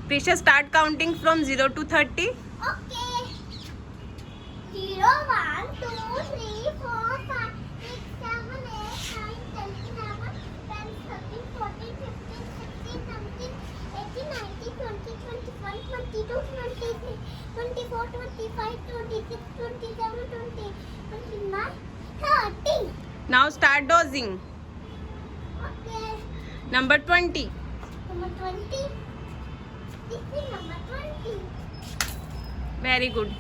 Prisha, start counting from 0 to 30. Okay. 0, 1, 2, 3, 4, 5, 6, 7, 8, 9, 10, 11, 12, 13, 14, 15, 16, 17, 18, 19, 20, 21, 22, 23, 24, 25, 26, 27, 28, 29, 30. Now start dozing. Okay. Number 20. Number 20. This is number 20. Very good.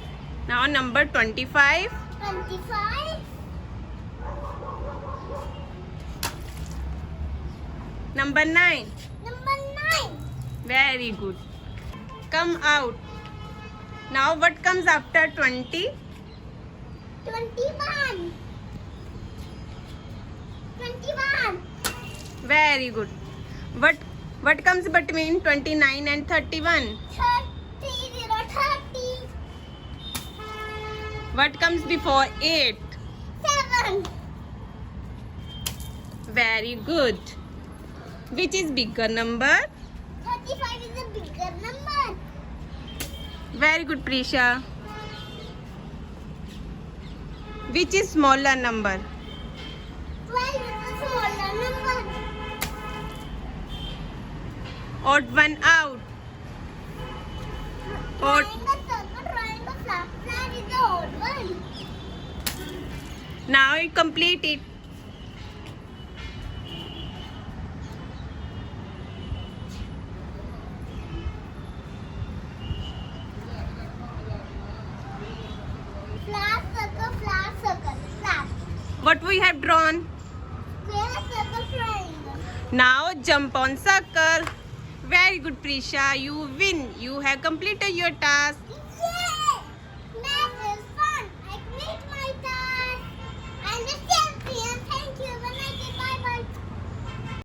Now number 25. 25. Number 9. Number 9. Very good. Come out. Now what comes after 20? 21. 21. Very good. What comes between 29 and 31? 30. 30. What comes before 8? 7. Very good. Which is bigger number? 35 is a bigger number. Very good, Prisha. Which is smaller number? 12 is a smaller number. Odd one out. Odd. Drawing a flat is the odd one. Now you complete it. Flat circle. Flat. What we have drawn? Square, circle, triangle. Now jump on circle. Very good, Prisha. You win. You have completed your task.